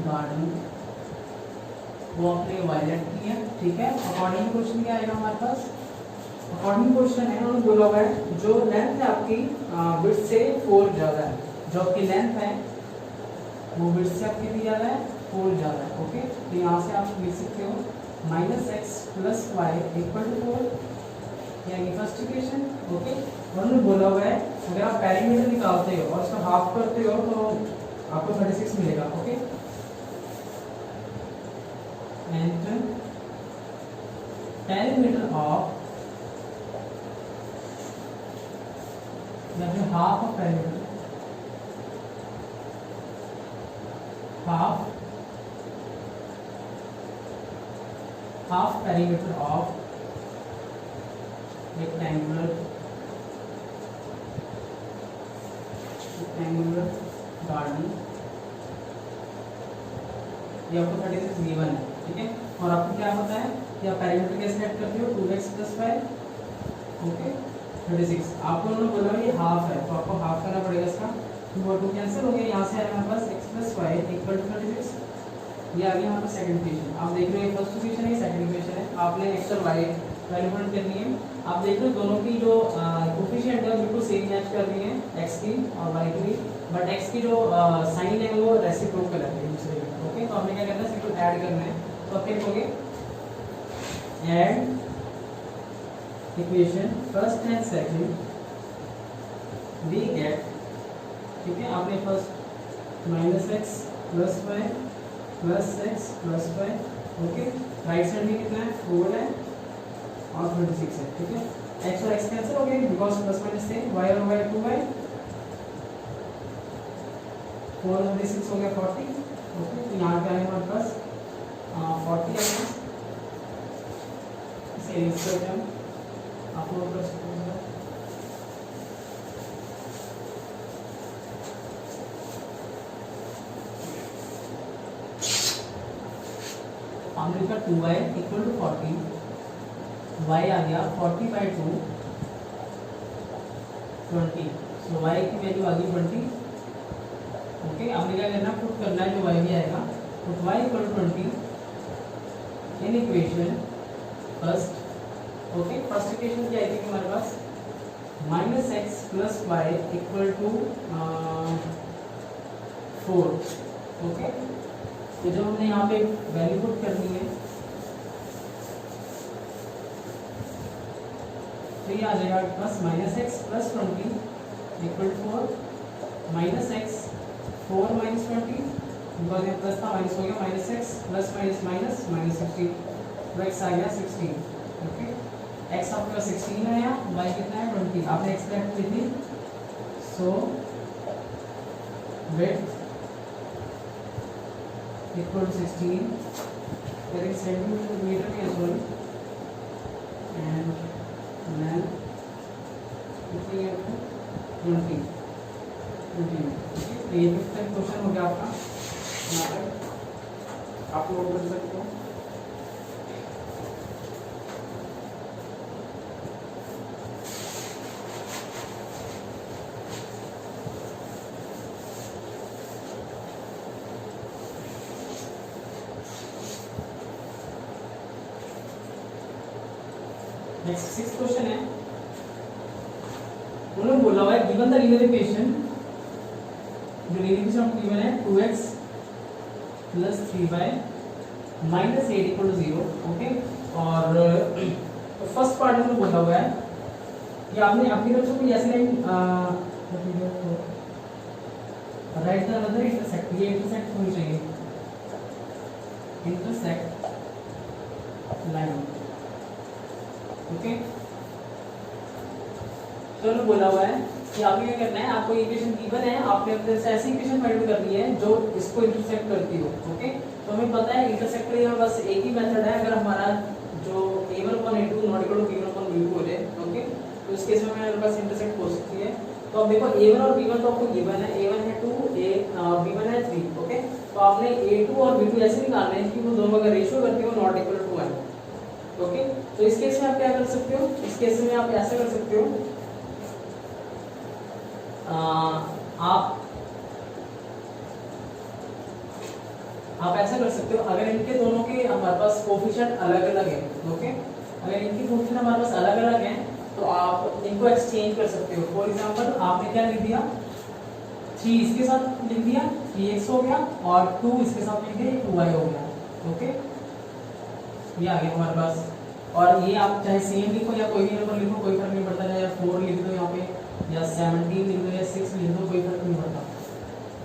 गार्डन, वो आपने वायलेट की है. ठीक है, अकॉर्डिंग क्वेश्चन क्या आएगा हमारे पास. अकॉर्डिंग क्वेश्चन है उन्होंने बोला हुआ है जो लेंथ है आपकी विड्थ से 4 ज्यादा है. जो आपकी लेंथ है वो विड्थ से आपकी कितनी ज्यादा है 4 ज्यादा है. ओके, तो यहाँ से आप लिख सकते हो -x + y = 4 यानी फर्स्ट इक्वेशन. ओके, उन्होंने बोला हुआ है अगर आप पेरीमीटर निकालते हो और उसका हाफ करते हो तो आपको 36 मिलेगा. Okay, and perimeter of half of perimeter half perimeter of rectangular garden. ये आपको 36 गिवन है. ठीक है, और आपको क्या पता है कि आप पेरीमीटर कैसे सेट करते हो 2x + 5. ओके, 36. आपको उन्होंने बोला ये हाफ है तो आपको हाफ करना पड़ेगा इसका. 2 और 2 कैंसिल हो गया. यहाँ से आया हमारे पास x + y = 36. ये आ गया हमारा सेकंड इक्वेशन. आप देख रहे हो फर्स्ट इक्वेशन है सेकंड इक्वेशन है. आपने x और y वैल्यू फाइंड करनी है. आप देख रहे हो दोनों की जो कोफिशिएंट है बिल्कुल सेम मैच कर रही है x की और y की, बट x की जो साइन है वो रेसिप्रोकल है एक दूसरे के. ओके, तो हमें क्या करना है सिंपल ऐड करना है. तो आप क्या करोगे add equation first and second we get. ठीक है, आपने फर्स्ट -x + y + x + y. Okay, right side में कितना है 4 है और 26 है. ठीक है, x और x कैंसिल हो गए बिकॉज प्लस माइनस से y और y 2y 4 और 26 हो गया 40. ओके, तो यहाँ पे आए हमारे पास 40 आएगा. इसे यूज करके हम आप लोग कर सकते हैं. हमने लिखा 2y = 40. y आ गया 40/2 20. सो y की वैल्यू आ गई 20. ओके, आपने क्या करना पुट करना है जो y भी आएगा. पुट y = 20 इन equation first. Okay, first equation क्या आई थी हमारे पास -x + y = 4. ओके, तो जब हमने यहाँ पे वैल्यू पुट करनी है तो ये आ जाएगा आपके पास minus x plus 20 equal to 4 minus x 4 minus 20 because ये प्लस था माइनस हो गया minus x plus minus minus minus 16 तो एक्स आ गया 16 ओके एक्स आपके पास 16 आया वाई कितना है 20 आपने एक्स वैल्यू ली थी सो विड्थ इक्वल टू 16 फिर सेंटीमीटर में है सॉरी एंड लेंथ कितनी है आपको 20 तो ये फिफ्थ क्वेश्चन हो गया आपका यहाँ पर आप लोग कर सकते हो। नेक्स्ट सिक्स्थ क्वेश्चन है उन्होंने बोला हुआ है गिवन द लीनियर इक्वेशन जो लीनियर इक्वेशन आपको गिवन है 2x plus 3y minus 8 equal to 0 okay और फर्स्ट पार्ट में बोला हुआ है कि आपने अपनी तरफ से कोई ऐसी line right the another intersect ये इंटरसेक्ट होनी चाहिए इंटरसेक्ट लाइन ओके तो उन्होंने बोला हुआ है कि आपको क्या करना है आपको इक्वेशन गिवन है आपने अपने से ऐसी इक्वेशन फाइंड करनी है जो इसको इंटरसेक्ट करती हो ओके तो हमें पता है इंटरसेक्ट के लिए बस एक ही मेथड है अगर हमारा जो a1/a2 not equal to b1/b2 हो जाए ओके तो इस केस में हमारे पास इंटरसेक्ट हो सकती है तो अब देखो a1 और b1 तो आपको गिवन है a1 है 2 b1 है 3 ओके तो आपने a2 और b2 ऐसे निकालने हैं कि वो दोनों का रेशियो करके वो नॉट इक्वल टू 1 ओके तो इस केस में आप क्या कर सकते हो इस केस में आप ऐसा कर सकते हो आप ऐसा कर सकते हो अगर इनके दोनों के हमारे पास कोफिशिएंट अलग अलग है ओके अगर इनके कोफिशिएंट हमारे पास अलग अलग हैं तो आप इनको एक्सचेंज कर सकते हो फॉर एग्जांपल आपने क्या लिख दिया 3 इसके साथ लिख दिया 3x हो गया और 2 इसके साथ लिख दिया 2y हो गया ओके ये आ गया हमारे पास और ये आप चाहे सेम लिखो या कोई भी नंबर लिखो कोई फर्क नहीं पड़ता या 4 लिख दो यहाँ पे या 17 लिख दो या 6 लिख दो कोई फर्क नहीं पड़ता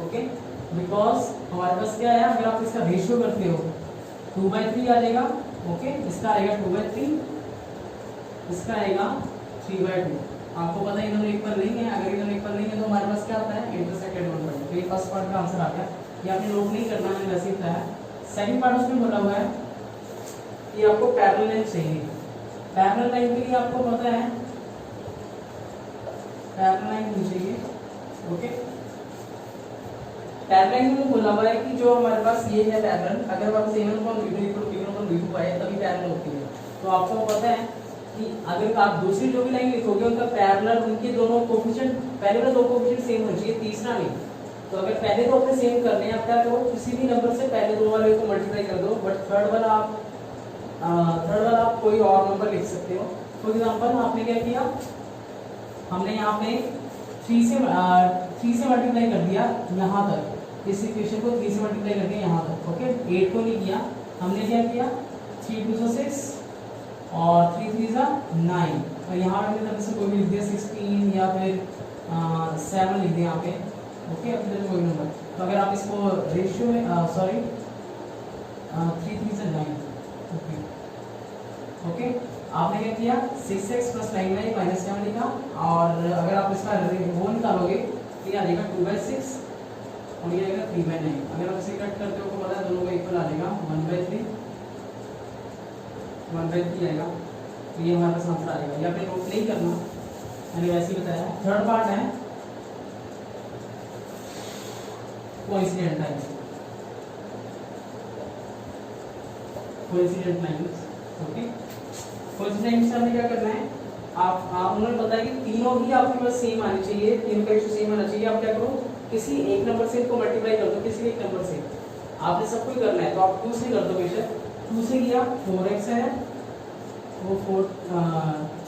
ओके बिकॉज हमारे पास क्या है अगर आप इसका रेशियो करते हो 2/3 आ जाएगा ओके इसका आएगा 2/3 इसका आएगा 3/2 आपको पता है इन्होंने इक्वल नहीं है अगर इन्होंने इक्वल नहीं है तो हमारे पास क्या आता है इंटरसेक्टेड 1/2 तो ये फर्स्ट पार्ट का आंसर आ गया ये आपने नोट नहीं करना मैंने वैसे ही बताया सेकंड पार्ट उसमें बोला हुआ है कि आपको पैरेलल लाइन चाहिए पैरेलल लाइन के लिए आपको पता है पैरेलल लाइन होनी चाहिए ओके पैरेलल लाइन में बोला हुआ है कि जो हमारे पास ये है पैरेलल अगर आप a1/b2 पाए तभी पैरेलल होती है तो आपको पता है कि अगर आप दूसरी जो भी लाइन लिखोगे उनका पैरेलल उनके दोनों कोफिशिएंट पहले वाला दो कोफिशिएंट सेम होना चाहिए तीसरा नहीं तो अगर पहले दो अपने सेम करने हैं आप क्या करो किसी भी नंबर से पहले दो वाले को मल्टीप्लाई कर दो बट थर्ड वाला आप कोई और नंबर लिख सकते हो फॉर एग्जांपल आपने क्या किया हमने यहाँ पे 3 से मल्टीप्लाई कर दिया यहाँ तक इस इक्वेशन को 3 से मल्टीप्लाई कर दिया यहाँ तक ओके 8 को नहीं किया हमने क्या किया 3 2 6 और 3 3 9 और यहाँ अपनी तरफ से कोई भी लिख दिया 16 या फिर 7 लिख दिया यहाँ पे ओके अपनी तरफ कोई नंबर तो अगर आप इसको रेशियो में सॉरी 3 3 9 ओके ओके आपने क्या किया 6x + 9y - 7 लिखा और अगर आप इसका वो निकालोगे तो ये आ जाएगा 2/6 और ये आएगा 3/9 अगर आप इसे कट करते हो तो पता है दोनों का इक्वल आ जाएगा 1/3 आएगा तो ये हमारे पास आंसर आएगा या फिर नोट नहीं करना मैंने वैसे ही बताया थर्ड पार्ट है कोइंसिडेंट लाइंस ओके कोइंसिडेंट से हमें क्या करना है आप उन्होंने बताया कि तीनों ही आपके पास सेम आनी चाहिए तीनों का रेशियो सेम आना चाहिए आप क्या करो किसी एक नंबर से इनको मल्टीप्लाई कर दो किसी एक नंबर से आपने सब कुछ करना है तो आप 2 से कर दो बेशक 2 से किया 4x है वो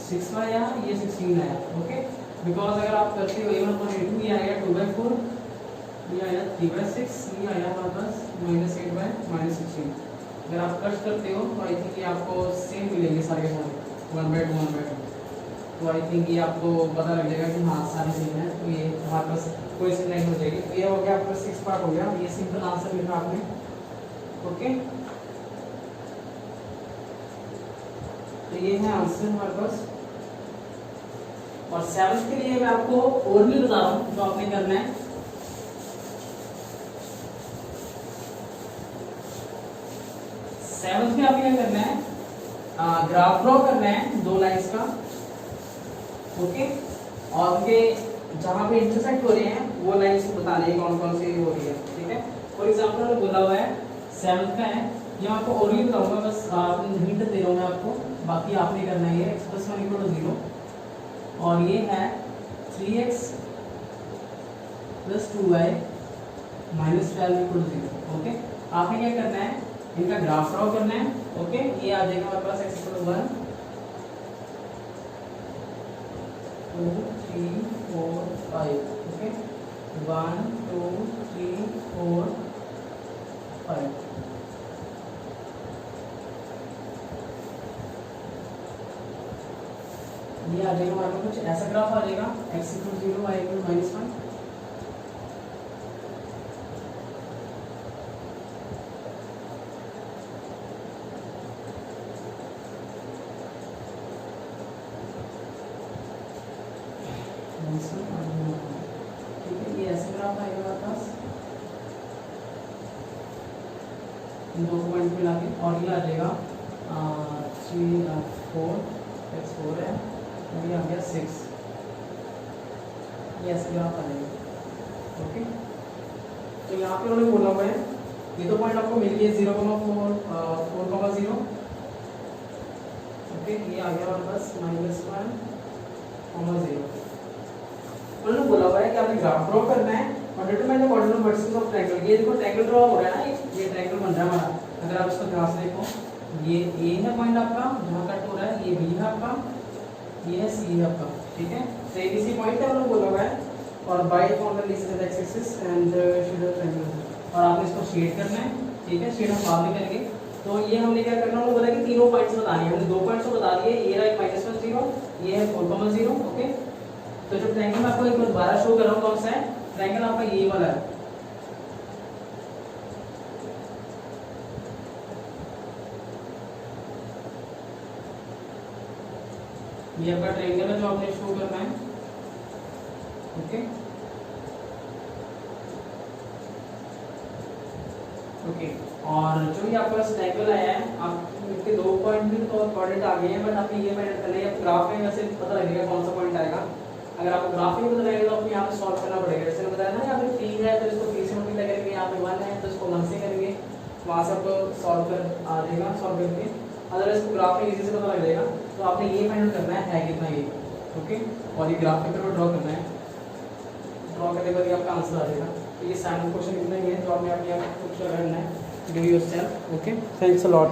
6 आया ये 16 आया ओके बिकॉज अगर आप करते हो a1/a2 ये आएगा 2/4 ये आया 3/6 ये आया हमारे पास -8/-16 अगर आप कट करते हो तो आई थिंक ये आपको सेम मिलेंगे सारे 1/2 1/2 तो आई थिंक ये आपको पता लग जाएगा कि हाँ सारी चीज़ें हैं। तो ये हमारे पास कोई सी लाइन हो जाएगी। तो ये हो गया आपका 6 पार्ट हो गया, ये सिंपल आंसर लिखा आपने। ओके, तो ये है आंसर हमारे पास। और 7th के लिए मैं आपको और भी बता रहा हूँ जो आपने करना है। सेवंथ में आपने क्या करना है, ग्राफ ड्रॉ करना है 2 लाइंस का। ओके, और उनके जहां पे इंटरसेक्ट हो रहे हैं वो लाइंस को बताने हैं कौन कौन सी हो रही है। ठीक है, फॉर एग्जांपल मैंने बोला हुआ है 7th का है, ये आपको और भी बताऊंगा, बस हिंट दे रहा हूं मैं आपको, बाकी आपने करना है। ये x + 1 = 0 और ये है 3x + 2y - 12 = 0। ओके, आपने क्या करना है, इनका ग्राफ ड्रॉ करना है। ओके, ये आ जाएगा हमारे पास x = 1 2 3 4 5। ओके, 1 2 3 4 5। ये आ जाएगा हमारे पास कुछ ऐसा ग्राफ आ जाएगा, x = 0 y = -1। ठीक है, ये ऐसे ग्राफ आएगा हमारे पास इन 2 पॉइंट मिला के। और ये आ जाएगा 3 4 x 4 है और ये आ गया 6। ये ऐसे ग्राफ आ जाएगा। ओके, तो यहाँ पे उन्होंने बोला हुआ है ये 2 पॉइंट आपको मिल गए 0, 4, 4,0। ओके, ये आ गया हमारे पास -1, -0। उन्होंने बोला हुआ है कि आपने ग्राफ ड्रॉ करना है और determine the coordinate vertices of triangle. ये देखो ट्रायंगल ड्रॉ हो रहा है ना, ये ट्रायंगल बन रहा है हमारा। अगर आप इसको ध्यान से देखो, ये ए है पॉइंट आपका जहां कट हो रहा है, ये बी है आपका, ये है सी है आपका। ठीक है, तो एबीसी पॉइंट है उन्होंने बोला हुआ है। और by on the list the axis and shade of triangle. और आपने इसको शेड करना है। ठीक है, शेड हम बाद में करेंगे। तो ये हमने क्या करना है, उन्होंने बोला कि तीनों पॉइंट्स बताने हैं। हमने 2 पॉइंट्स को बता दिए, ये रहा -1 0, ये है 4,0। ओके, तो जो ट्रायंगल मैं आपको एक बार दोबारा शो कर रहा हूँ कौन सा है, ट्रायंगल आपका ये वाला है। ये आपका ट्रायंगल है जो आपने शो करना है। ओके, ओके, और जो ये आपका ट्रायंगल आया है, आप इसके 2 पॉइंट भी तो कोऑर्डिनेट आ गए हैं, बट आपने ये मेजर करना है। ग्राफ में वैसे पता लगेगा कौन सा पॉइंट आएगा। अगर आपको ग्राफ में पता लगेगा तो आपको यहाँ पे सॉल्व करना पड़ेगा। जैसे मैंने बताया ना, यहाँ पे 3 है तो इसको 3 से मल्टीप्लाई करेंगे, यहाँ पे 1 है तो इसको 1 से करेंगे, वहाँ से आपको सॉल्व कर आ जाएगा सॉल्व करके। अदरवाइज इसको ग्राफ में इजी से पता लग जाएगा। तो आपने ये फाइंड करना है कितना ये। ओके, और ये ग्राफ पेपर पर ड्रॉ करना है। ड्रॉ करने के बाद आपका आंसर आ जाएगा। तो ये 7 क्वेश्चन इतना ही है जो आपने अपने आप खुद करना है। Do yourself. Okay, thanks a lot.